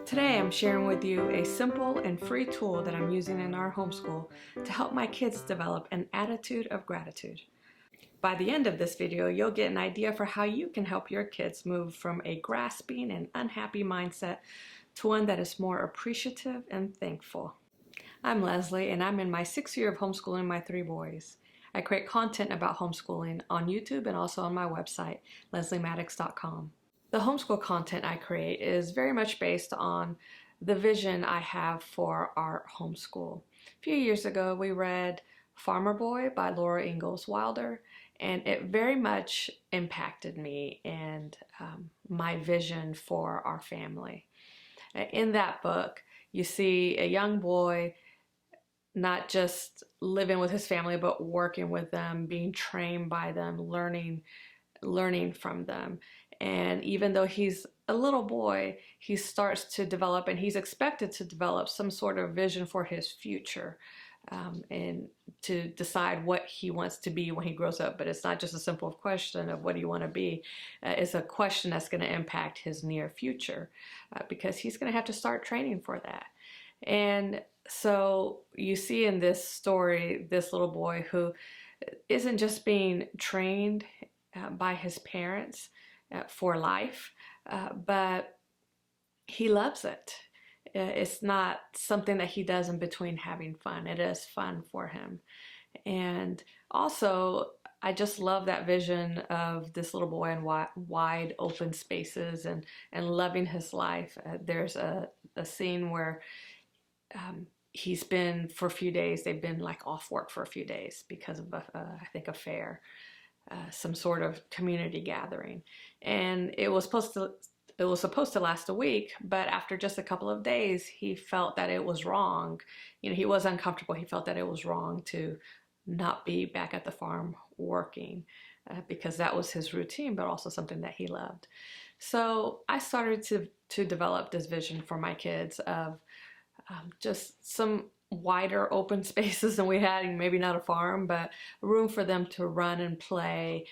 Today I'm sharing with you a simple and free tool that I'm using in our homeschool to help my kids develop an attitude of gratitude. By the end of this video, you'll get an idea for how you can help your kids move from a grasping and unhappy mindset to one that is more appreciative and thankful. I'm Leslie, and I'm in my 6th year of homeschooling my 3 boys. I create content about homeschooling on YouTube and also on my website, lesliemaddox.com. The homeschool content I create is very much based on the vision I have for our homeschool. A few years ago, we read Farmer Boy by Laura Ingalls Wilder, and it very much impacted me and my vision for our family. In that book, you see a young boy not just living with his family, but working with them, being trained by them, learning from them. And even though he's a little boy, he starts to develop, and he's expected to develop some sort of vision for his future, and to decide what he wants to be when he grows up. But it's not just a simple question of what do you want to be. It's a question that's going to impact his near future, because he's going to have to start training for that. And so you see in this story, this little boy who isn't just being trained by his parents for life, but he loves it. It's not something that he does in between having fun. It is fun for him. And also, I just love that vision of this little boy in wide open spaces and loving his life. There's a scene where he's been for a few days, they've been like off work for a few days because of I think a fair. Some sort of community gathering, and it was supposed to last a week, but after just a couple of days he felt that it was wrong. He was uncomfortable. He felt that it was wrong to not be back at the farm working, because that was his routine, but also something that he loved. So I started to develop this vision for my kids of just some wider open spaces than we had, and maybe not a farm, but room for them to run and play,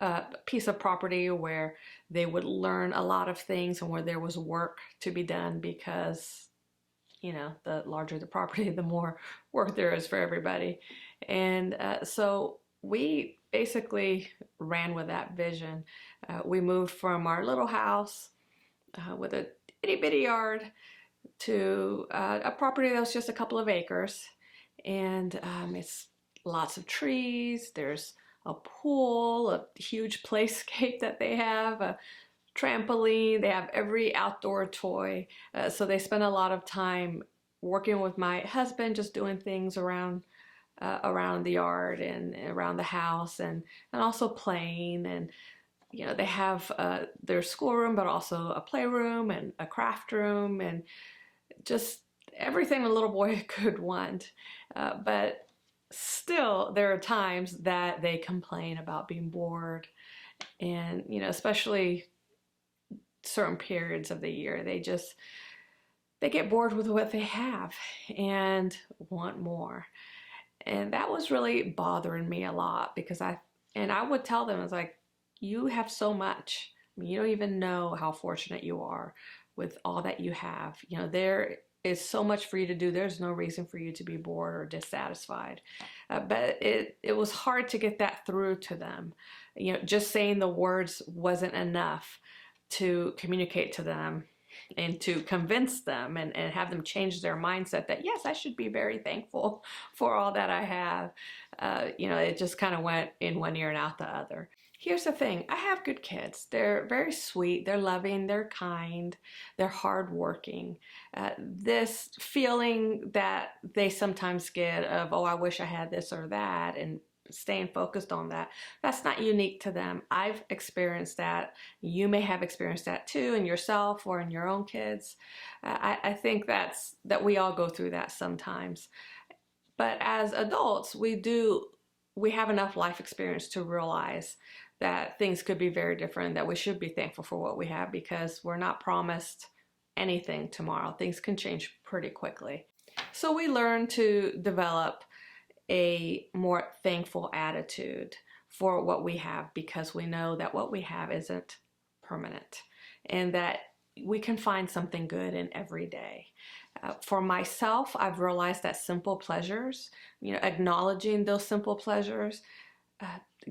a piece of property where they would learn a lot of things and where there was work to be done, because the larger the property, the more work there is for everybody. And so we basically ran with that vision. We moved from our little house with a itty bitty yard to a property that was just a couple of acres, and it's lots of trees. There's a pool, a huge playscape that they have, a trampoline. They have every outdoor toy. So they spend a lot of time working with my husband, just doing things around the yard and around the house, and also playing. And they have their schoolroom, but also a playroom and a craft room, and just everything a little boy could want. But still, there are times that they complain about being bored, and especially certain periods of the year, they get bored with what they have and want more. And that was really bothering me a lot, because I would tell them, it's like, you have so much. I mean, you don't even know how fortunate you are with all that you have. There is so much for you to do. There's no reason for you to be bored or dissatisfied. But it was hard to get that through to them. Just saying the words wasn't enough to communicate to them and to convince them and have them change their mindset that, yes, I should be very thankful for all that I have. It just kind of went in one ear and out the other. Here's the thing. I have good kids. They're very sweet. They're loving. They're kind. They're hardworking. This feeling that they sometimes get of, oh, I wish I had this or that, and staying focused on that, that's not unique to them. I've experienced that. You may have experienced that too, in yourself or in your own kids. I think that we all go through that sometimes. But as adults, we have enough life experience to realize that things could be very different, that we should be thankful for what we have, because we're not promised anything tomorrow. Things can change pretty quickly. So we learn to develop a more thankful attitude for what we have, because we know that what we have isn't permanent, and that we can find something good in every day. For myself, I've realized that simple pleasures, acknowledging those simple pleasures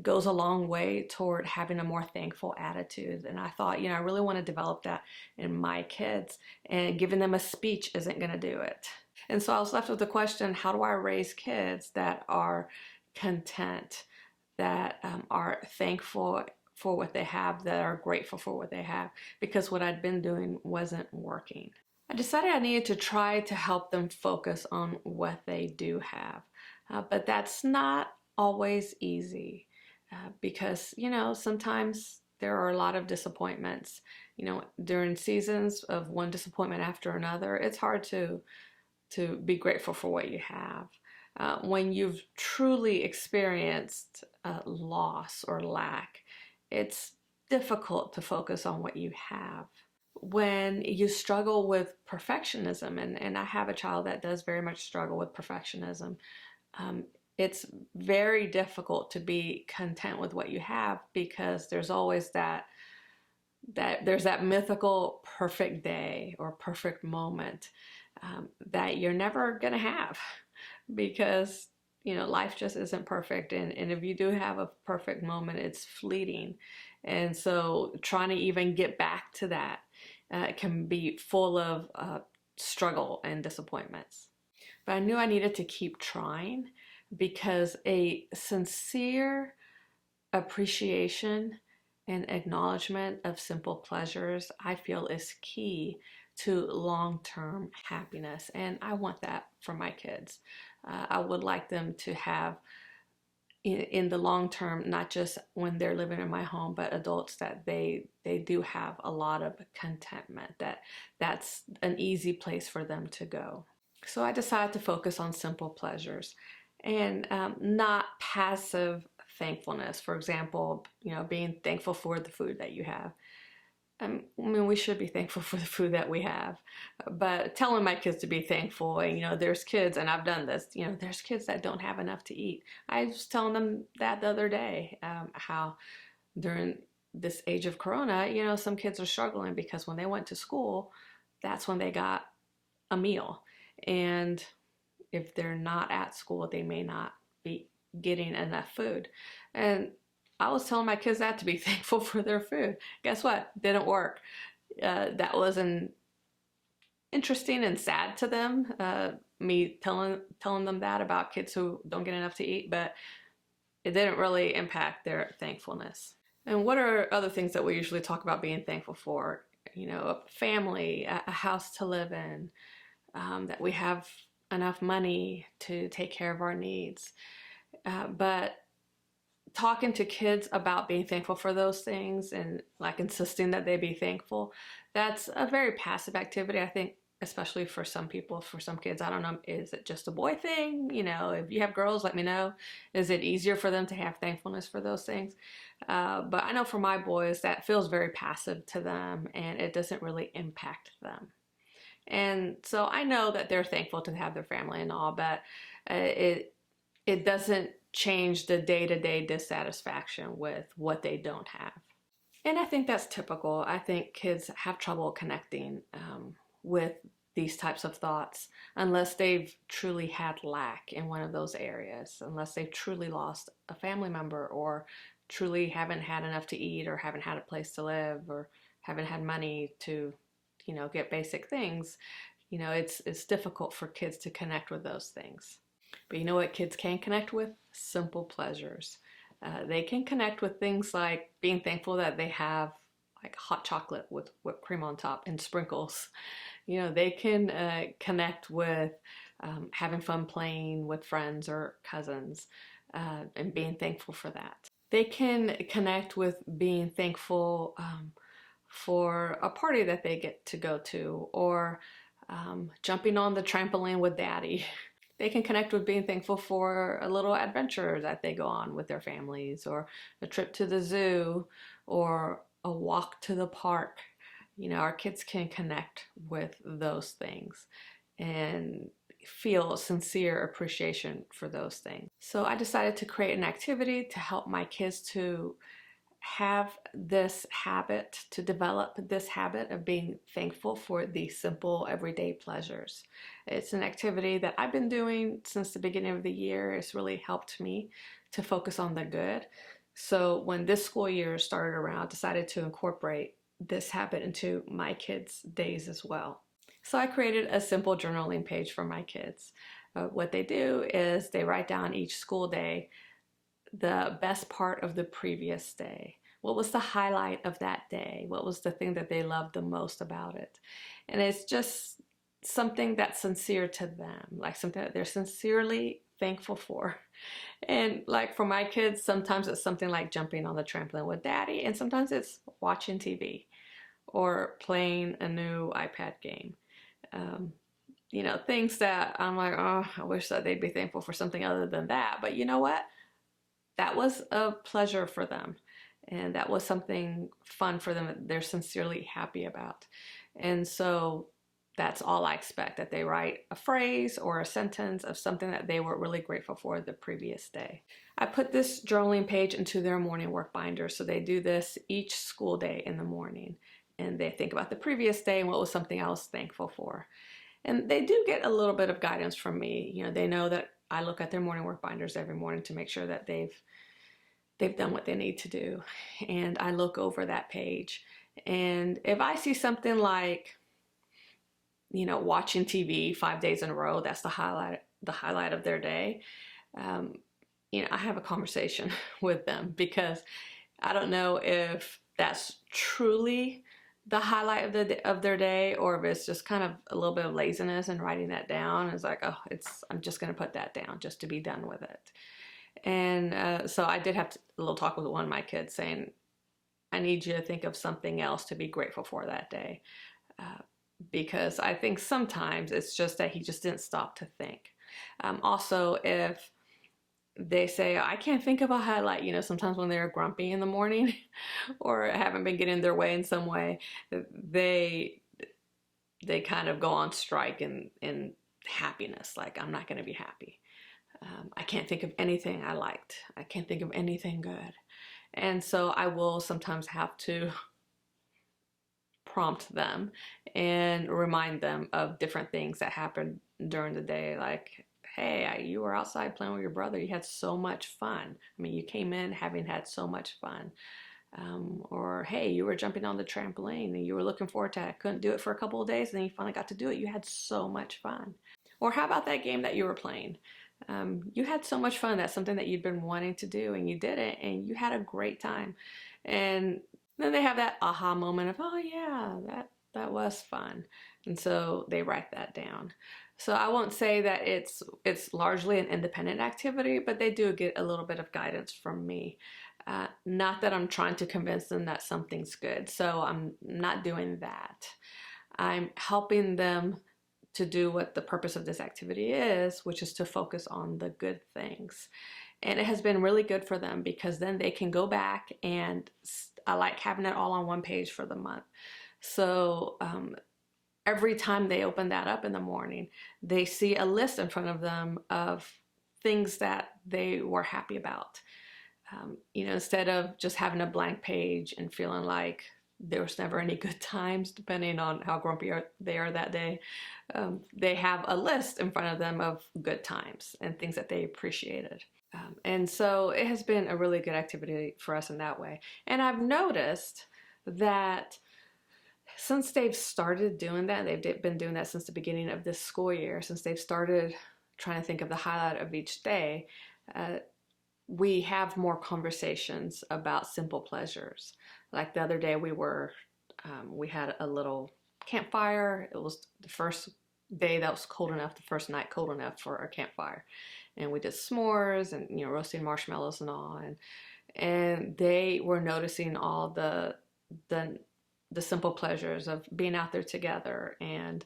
goes a long way toward having a more thankful attitude. And I thought, I really want to develop that in my kids, and giving them a speech isn't going to do it. And so I was left with the question, how do I raise kids that are content, that are thankful for what they have, that are grateful for what they have? Because what I'd been doing wasn't working. I decided I needed to try to help them focus on what they do have. But that's not always easy because, sometimes there are a lot of disappointments. During seasons of one disappointment after another, it's hard to be grateful for what you have. When you've truly experienced loss or lack, it's difficult to focus on what you have. When you struggle with perfectionism, and I have a child that does very much struggle with perfectionism, it's very difficult to be content with what you have, because there's always that mythical perfect day or perfect moment that you're never going to have, because life just isn't perfect, and if you do have a perfect moment, it's fleeting. And so trying to even get back to that can be full of struggle and disappointments. But I knew I needed to keep trying, because a sincere appreciation and acknowledgement of simple pleasures, I feel, is key to long-term happiness. And I want that for my kids. I would like them to have, in the long term, not just when they're living in my home, but adults, that they do have a lot of contentment, that's an easy place for them to go. So I decided to focus on simple pleasures and not passive thankfulness. For example, being thankful for the food that you have. I mean, we should be thankful for the food that we have, but telling my kids to be thankful, and there's kids, and I've done this, there's kids that don't have enough to eat. I was telling them that the other day, how during this age of Corona, some kids are struggling because when they went to school, that's when they got a meal. And if they're not at school, they may not be getting enough food. And I was telling my kids that, to be thankful for their food. Guess what? Didn't work. That wasn't interesting and sad to them, me telling them that about kids who don't get enough to eat, but it didn't really impact their thankfulness. And what are other things that we usually talk about being thankful for? A family, a house to live in, that we have enough money to take care of our needs. But talking to kids about being thankful for those things, and like insisting that they be thankful, that's a very passive activity, I think, especially for some people. For some kids, I don't know, is it just a boy thing? If you have girls, let me know. Is it easier for them to have thankfulness for those things? But I know for my boys, that feels very passive to them, and it doesn't really impact them. And so I know that they're thankful to have their family and all, but it doesn't change the day-to-day dissatisfaction with what they don't have. And I think that's typical. I think kids have trouble connecting with these types of thoughts unless they've truly had lack in one of those areas, unless they've truly lost a family member, or truly haven't had enough to eat, or haven't had a place to live, or haven't had money to get basic things. It's difficult for kids to connect with those things. But you know what kids can connect with? Simple pleasures. They can connect with things like being thankful that they have like hot chocolate with whipped cream on top and sprinkles. They can connect with having fun playing with friends or cousins, and being thankful for that. They can connect with being thankful for a party that they get to go to, or jumping on the trampoline with daddy. They can connect with being thankful for a little adventure that they go on with their families, or a trip to the zoo, or a walk to the park. Our kids can connect with those things and feel sincere appreciation for those things. So I decided to create an activity to help my kids to have this habit, to develop this habit of being thankful for the simple everyday pleasures. It's an activity that I've been doing since the beginning of the year. It's really helped me to focus on the good. So when this school year started around, I decided to incorporate this habit into my kids' days as well. So I created a simple journaling page for my kids. What they do is they write down each school day the best part of the previous day. What was the highlight of that day? What was the thing that they loved the most about it? And it's just something that's sincere to them, like something that they're sincerely thankful for. And like for my kids, sometimes it's something like jumping on the trampoline with daddy, and sometimes it's watching TV or playing a new iPad game. You know, things that I'm like, oh, I wish that they'd be thankful for something other than that. But you know what? That was a pleasure for them. And that was something fun for them that they're sincerely happy about. And so that's all I expect, that they write a phrase or a sentence of something that they were really grateful for the previous day. I put this journaling page into their morning work binder. So they do this each school day in the morning. And they think about the previous day and what was something I was thankful for. And they do get a little bit of guidance from me. You know, they know that I look at their morning work binders every morning to make sure that they've done what they need to do. And I look over that page. And if I see something like, you know, watching TV 5 days in a row, that's the highlight of their day. You know, I have a conversation with them, because I don't know if that's truly the highlight of their day, or if it's just kind of a little bit of laziness and writing that down. It's like, oh, I'm just going to put that down just to be done with it. And so I did have a little talk with one of my kids saying, I need you to think of something else to be grateful for that day. Because I think sometimes it's just that he just didn't stop to think. Also, if they say, I can't think of a highlight, you know, sometimes when they're grumpy in the morning or haven't been getting their way in some way, they kind of go on strike in happiness. Like, I'm not going to be happy. I can't think of anything I liked. I can't think of anything good. And so I will sometimes have to prompt them and remind them of different things that happened during the day. Like, hey, you were outside playing with your brother. You had so much fun. I mean, you came in having had so much fun. Or, hey, you were jumping on the trampoline and you were looking forward to it. Couldn't do it for a couple of days, and then you finally got to do it. You had so much fun. Or how about that game that you were playing? You had so much fun. That's something that you'd been wanting to do, and you did it, and you had a great time. And then they have that aha moment of, oh yeah, that was fun. And so they write that down. So I won't say that it's largely an independent activity, but they do get a little bit of guidance from me. Not that I'm trying to convince them that something's good. So I'm not doing that. I'm helping them to do what the purpose of this activity is, which is to focus on the good things. And it has been really good for them, because then they can go back, and I like having it all on one page for the month. So every time they open that up in the morning, they see a list in front of them of things that they were happy about. You know, instead of just having a blank page and feeling like there was never any good times, depending on how grumpy they are that day, they have a list in front of them of good times and things that they appreciated. And so it has been a really good activity for us in that way. And I've noticed that since they've started doing that, they've been doing that since the beginning of this school year, since they've started trying to think of the highlight of each day, we have more conversations about simple pleasures. Like the other day, we had a little campfire. It was the first day that was cold enough, the first night cold enough for a campfire. And we did s'mores and, you know, roasting marshmallows and all. And they were noticing all the simple pleasures of being out there together, and,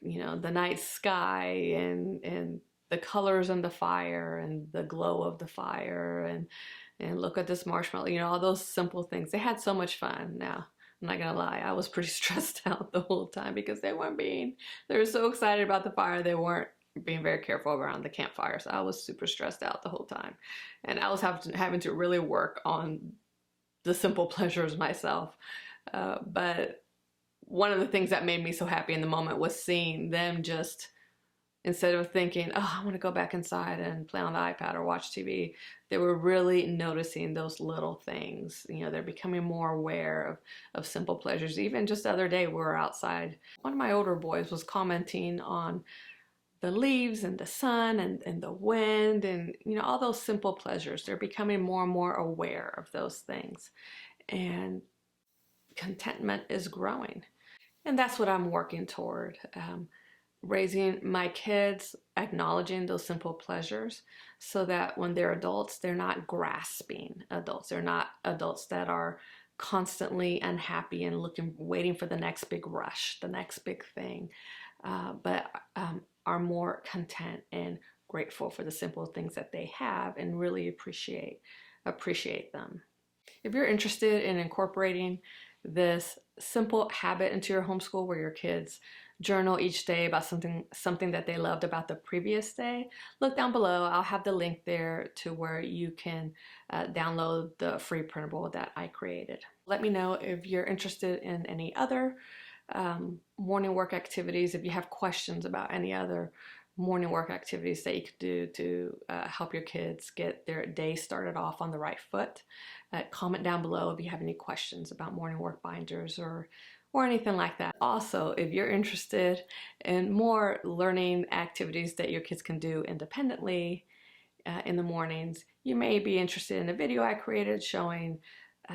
you know, the night sky and the colors on the fire and the glow of the fire, and look at this marshmallow, you know, all those simple things. They had so much fun. Now, I'm not gonna lie, I was pretty stressed out the whole time, because they were so excited about the fire, they weren't being very careful around the campfire. So I was super stressed out the whole time. And I was having to really work on the simple pleasures myself. But one of the things that made me so happy in the moment was seeing them just, instead of thinking, oh, I want to go back inside and play on the iPad or watch TV, they were really noticing those little things. You know, they're becoming more aware of simple pleasures. Even just the other day, we were outside. One of my older boys was commenting on the leaves and the sun and the wind and, you know, all those simple pleasures. They're becoming more and more aware of those things. And contentment is growing. And that's what I'm working toward. Raising my kids, acknowledging those simple pleasures so that when they're adults, they're not grasping adults. They're not adults that are constantly unhappy and waiting for the next big rush, the next big thing, but are more content and grateful for the simple things that they have and really appreciate them. If you're interested in incorporating this simple habit into your homeschool where your kids journal each day about something that they loved about the previous day, look down below. I'll have the link there to where you can download the free printable that I created. Let me know if you're interested in any other morning work activities, if you have questions about any other morning work activities that you could do to help your kids get their day started off on the right foot. Comment down below if you have any questions about morning work binders or anything like that. Also, if you're interested in more learning activities that your kids can do independently in the mornings, you may be interested in a video I created showing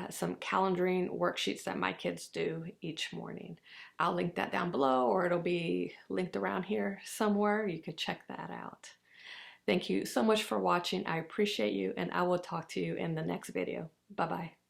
some calendaring worksheets that my kids do each morning. I'll link that down below, or it'll be linked around here somewhere. You could check that out. Thank you so much for watching. I appreciate you, and I will talk to you in the next video. Bye-bye.